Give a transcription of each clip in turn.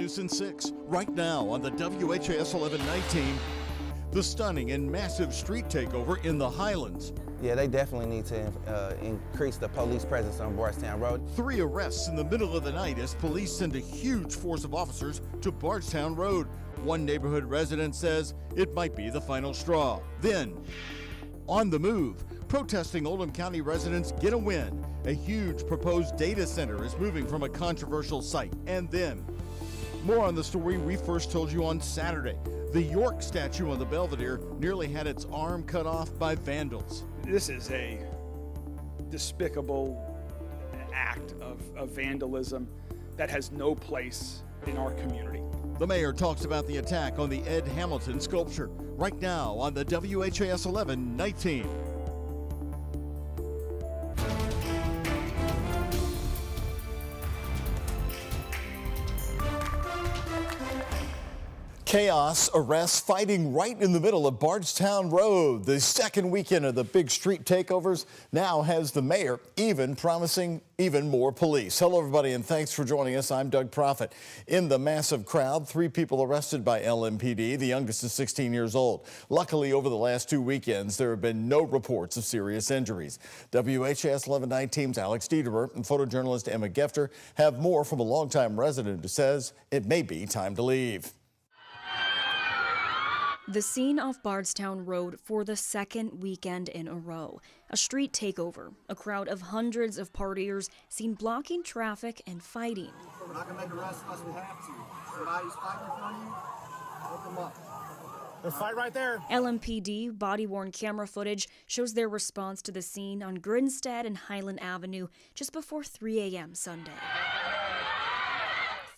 News in 6, right now on the WHAS11 night team. The stunning and massive street takeover in the Highlands. Yeah, they definitely need to increase the police presence on Bardstown Road. 3 arrests in the middle of the night as police send a huge force of officers to Bardstown Road. One neighborhood resident says it might be the final straw. Then, on the move, protesting Oldham County residents get a win. A huge proposed data center is moving from a controversial site. And then, more on the story we first told you on Saturday. The York statue on the Belvedere nearly had its arm cut off by vandals. This is a despicable act of vandalism that has no place in our community. The mayor talks about the attack on the Ed Hamilton sculpture right now on the WHAS 11 night team. Chaos, arrests, fighting right in the middle of Bardstown Road. The second weekend of the big street takeovers now has the mayor even promising even more police. Hello, everybody, and thanks for joining us. I'm Doug Proffitt. In the massive crowd, 3 people arrested by LMPD. The youngest is 16 years old. Luckily, over the last 2 weekends, there have been no reports of serious injuries. WHAS 11 night team's Alex Dieterer and photojournalist Emma Gefter have more from a longtime resident who says it may be time to leave. The scene off Bardstown Road for the second weekend in a row. A street takeover, a crowd of hundreds of partiers seen blocking traffic and fighting. We're not going to make arrests unless we have to. Somebody's fighting in front of you, look them up. There's a fight right there. LMPD body-worn camera footage shows their response to the scene on Grinstead and Highland Avenue just before 3 a.m. Sunday.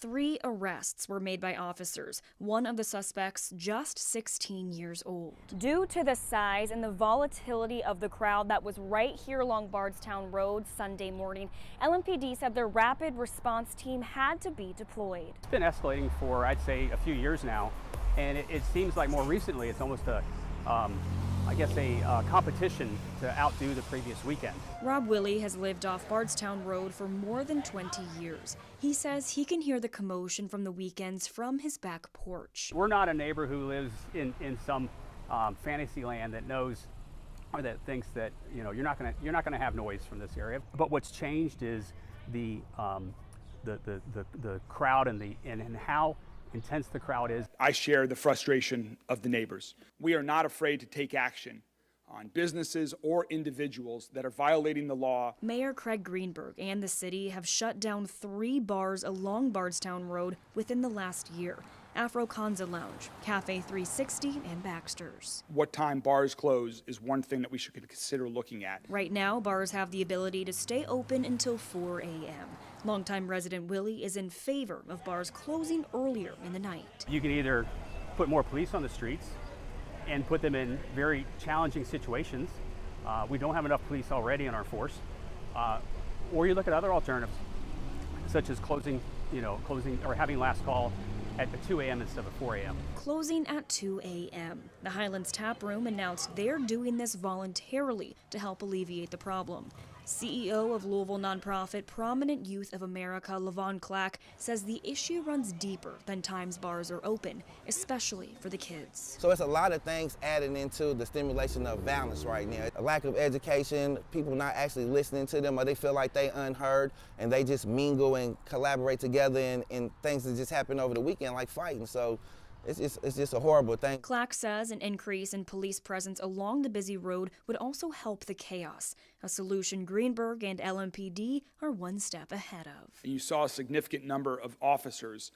3 arrests were made by officers, one of the suspects just 16 years old. Due to the size and the volatility of the crowd that was right here along Bardstown Road Sunday morning, LMPD said their rapid response team had to be deployed. It's been escalating for, I'd say, a few years now, and it seems like more recently it's almost a competition to outdo the previous weekend. Rob Willie has lived off Bardstown Road for more than 20 years. He says he can hear the commotion from the weekends from his back porch. We're not a neighbor who lives in some fantasy land that knows or that thinks that you're not gonna have noise from this area. But what's changed is the crowd and how intense the crowd is. I share the frustration of the neighbors. We are not afraid to take action on businesses or individuals that are violating the law. Mayor Craig Greenberg and the city have shut down 3 bars along Bardstown Road within the last year. Afro Kanza Lounge, Cafe 360, and Baxter's. What time bars close is one thing that we should consider looking at. Right now, bars have the ability to stay open until 4 a.m. Longtime resident Willie is in favor of bars closing earlier in the night. You can either put more police on the streets and put them in very challenging situations. We don't have enough police already in our force. Or you look at other alternatives, such as closing or having last call at 2 a.m. instead of 4 a.m. Closing at 2 a.m. The Highlands Tap Room announced they're doing this voluntarily to help alleviate the problem. CEO of Louisville nonprofit Prominent Youth of America, Levon Clack, says the issue runs deeper than times bars are open, especially for the kids. So it's a lot of things added into the stimulation of violence right now. A lack of education, people not actually listening to them, or they feel like they unheard, and they just mingle and collaborate together and things that just happen over the weekend, like fighting. So it's just a horrible thing. Clack says an increase in police presence along the busy road would also help the chaos, a solution Greenberg and LMPD are one step ahead of. And you saw a significant number of officers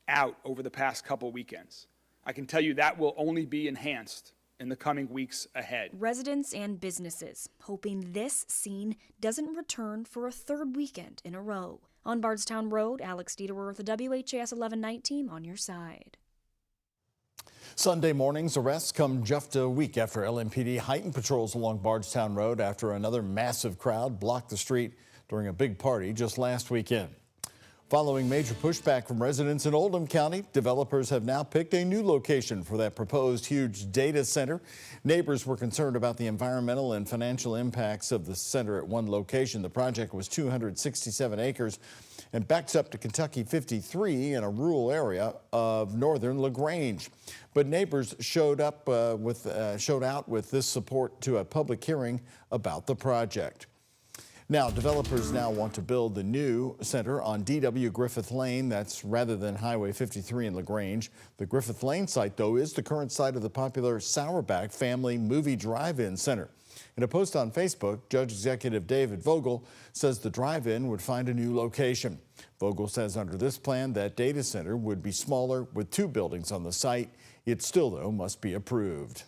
out over the past couple weekends. I can tell you that will only be enhanced in the coming weeks ahead. Residents and businesses hoping this scene doesn't return for a 3rd weekend in a row. On Bardstown Road, Alex Dieterer, the WHAS 11 night team on your side. Sunday morning's arrests come just a week after LMPD heightened patrols along Bardstown Road after another massive crowd blocked the street during a big party just last weekend. Following major pushback from residents in Oldham County, developers have now picked a new location for that proposed huge data center. Neighbors were concerned about the environmental and financial impacts of the center at one location. The project was 267 acres and backs up to Kentucky 53 in a rural area of northern LaGrange. But neighbors showed out with this support to a public hearing about the project. Now, developers now want to build the new center on D.W. Griffith Lane. That's rather than Highway 53 in LaGrange. The Griffith Lane site, though, is the current site of the popular Sourback Family Movie Drive-In Center. In a post on Facebook, Judge Executive David Vogel says the drive-in would find a new location. Vogel says under this plan, that data center would be smaller with 2 buildings on the site. It still, though, must be approved.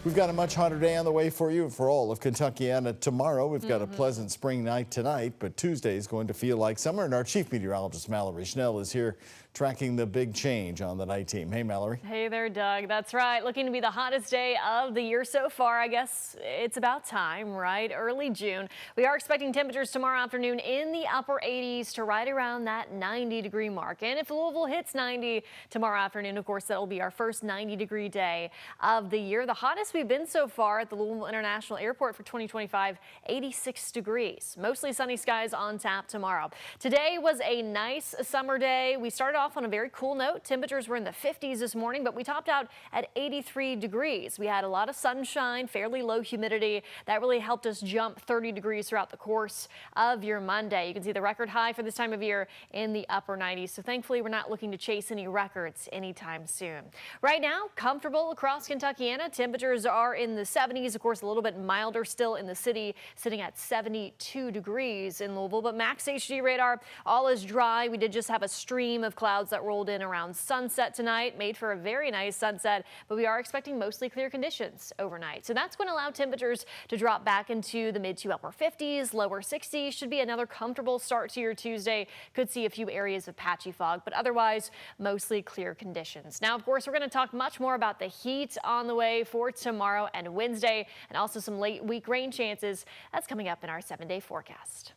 We've got a much hotter day on the way for you for all of Kentuckiana tomorrow. We've got a pleasant spring night tonight, but Tuesday is going to feel like summer. And our chief meteorologist, Mallory Schnell, is here tracking the big change on the night team. Hey, Mallory. Hey there, Doug. That's right. Looking to be the hottest day of the year so far. I guess it's about time, right? Early June. We are expecting temperatures tomorrow afternoon in the upper 80s to right around that 90-degree mark. And if Louisville hits 90 tomorrow afternoon, of course, that'll be our first 90-degree day of the year. The hottest we've been so far at the Louisville International Airport for 2025, 86 degrees. Mostly sunny skies on tap tomorrow. Today was a nice summer day. We started off on a very cool note. Temperatures were in the 50s this morning, but we topped out at 83 degrees. We had a lot of sunshine, fairly low humidity. That really helped us jump 30 degrees throughout the course of your Monday. You can see the record high for this time of year in the upper 90s. So thankfully, we're not looking to chase any records anytime soon. Right now, comfortable across Kentuckiana. Temperatures are in the 70s. Of course, a little bit milder still in the city, sitting at 72 degrees in Louisville. But Max HD radar, all is dry. We did just have a stream of clouds that rolled in around sunset tonight, made for a very nice sunset, but we are expecting mostly clear conditions overnight. So that's going to allow temperatures to drop back into the mid to upper 50s, lower 60s. Should be another comfortable start to your Tuesday. Could see a few areas of patchy fog, but otherwise mostly clear conditions. Now, of course, we're going to talk much more about the heat on the way for tomorrow and Wednesday, and also some late week rain chances. That's coming up in our 7-day forecast.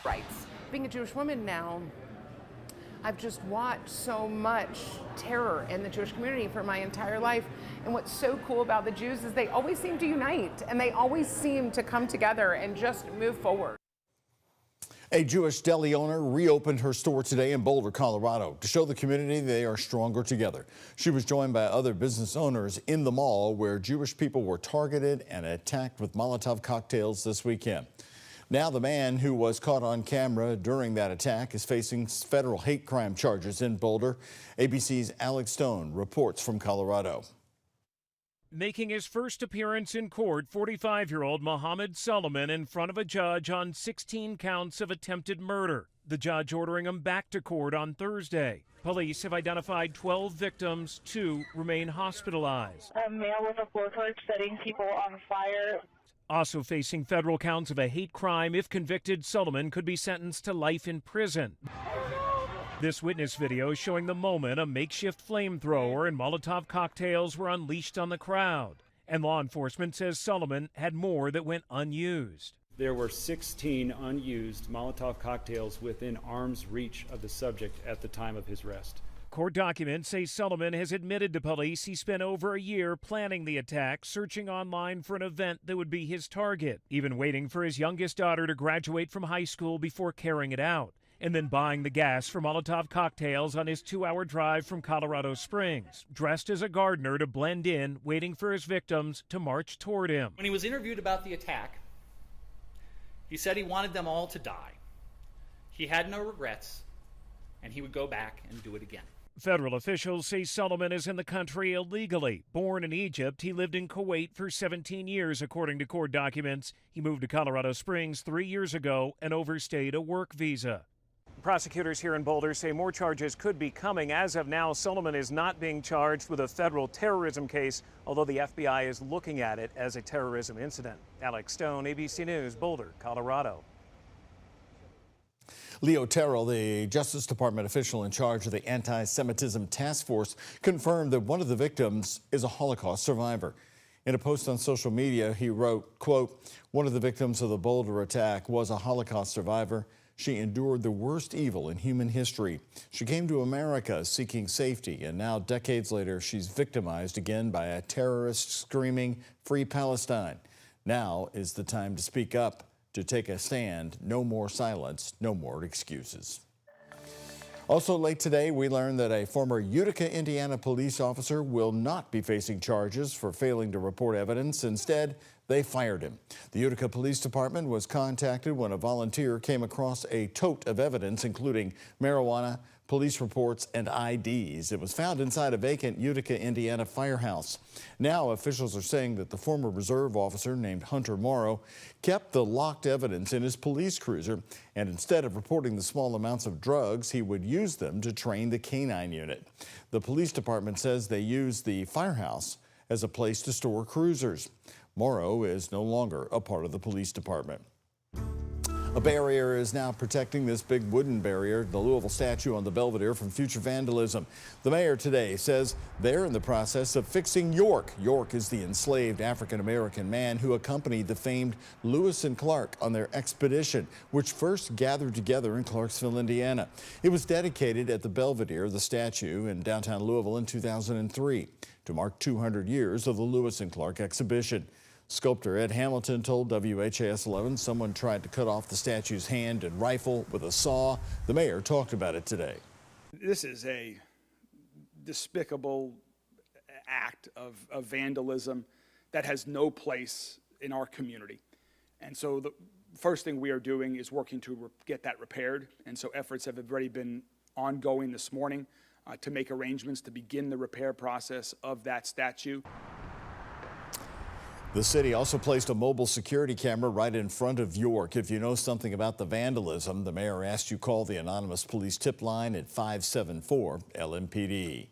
Rights. Being a Jewish woman now, I've just watched so much terror in the Jewish community for my entire life. And what's so cool about the Jews is they always seem to unite, and they always seem to come together and just move forward. A Jewish deli owner reopened her store today in Boulder, Colorado, to show the community they are stronger together. She was joined by other business owners in the mall where Jewish people were targeted and attacked with Molotov cocktails this weekend. Now the man who was caught on camera during that attack is facing federal hate crime charges in Boulder. ABC's Alex Stone reports from Colorado. Making his first appearance in court, 45-year-old Mohammed Solomon in front of a judge on 16 counts of attempted murder. The judge ordering him back to court on Thursday. Police have identified 12 victims. 2 remain hospitalized. A male with a blowtorch setting people on fire. Also facing federal counts of a hate crime, if convicted, Solomon could be sentenced to life in prison. This witness video showing the moment a makeshift flamethrower and Molotov cocktails were unleashed on the crowd. And law enforcement says Solomon had more that went unused. There were 16 unused Molotov cocktails within arm's reach of the subject at the time of his arrest. Court documents say Solomon has admitted to police he spent over a year planning the attack, searching online for an event that would be his target, even waiting for his youngest daughter to graduate from high school before carrying it out, and then buying the gas for Molotov cocktails on his 2-hour drive from Colorado Springs, dressed as a gardener to blend in, waiting for his victims to march toward him. When he was interviewed about the attack, he said he wanted them all to die. He had no regrets, and he would go back and do it again. Federal officials say Solomon is in the country illegally. Born in Egypt, he lived in Kuwait for 17 years, according to court documents. He moved to Colorado Springs 3 years ago and overstayed a work visa. Prosecutors here in Boulder say more charges could be coming. As of now, Solomon is not being charged with a federal terrorism case, although the FBI is looking at it as a terrorism incident. Alex Stone, ABC News, Boulder, Colorado. Leo Terrell, the Justice Department official in charge of the Anti-Semitism Task Force, confirmed that one of the victims is a Holocaust survivor. In a post on social media, he wrote, quote, "One of the victims of the Boulder attack was a Holocaust survivor. She endured the worst evil in human history. She came to America seeking safety, and now, decades later, she's victimized again by a terrorist screaming, 'Free Palestine.' Now is the time to speak up. to take a stand. No more silence, no more excuses. Also late today, we learned that a former Utica, Indiana police officer will not be facing charges for failing to report evidence. Instead, they fired him. The Utica Police Department was contacted when a volunteer came across a tote of evidence, including marijuana, police reports, and IDs. It was found inside a vacant Utica, Indiana firehouse. Now, officials are saying that the former reserve officer named Hunter Morrow kept the locked evidence in his police cruiser, and instead of reporting the small amounts of drugs, he would use them to train the canine unit. The police department says they use the firehouse as a place to store cruisers. Morrow is no longer a part of the police department. A barrier is now protecting this big wooden barrier, the Louisville statue on the Belvedere, from future vandalism. The mayor today says they're in the process of fixing York. York is the enslaved African-American man who accompanied the famed Lewis and Clark on their expedition, which first gathered together in Clarksville, Indiana. It was dedicated at the Belvedere, the statue in downtown Louisville, in 2003 to mark 200 years of the Lewis and Clark exhibition. Sculptor Ed Hamilton told WHAS11 someone tried to cut off the statue's hand and rifle with a saw. The mayor talked about it today. This is a despicable act of vandalism that has no place in our community. And so the first thing we are doing is working to get that repaired. And so efforts have already been ongoing this morning to make arrangements to begin the repair process of that statue. The city also placed a mobile security camera right in front of York. If you know something about the vandalism, the mayor asked you call the anonymous police tip line at 574 LMPD.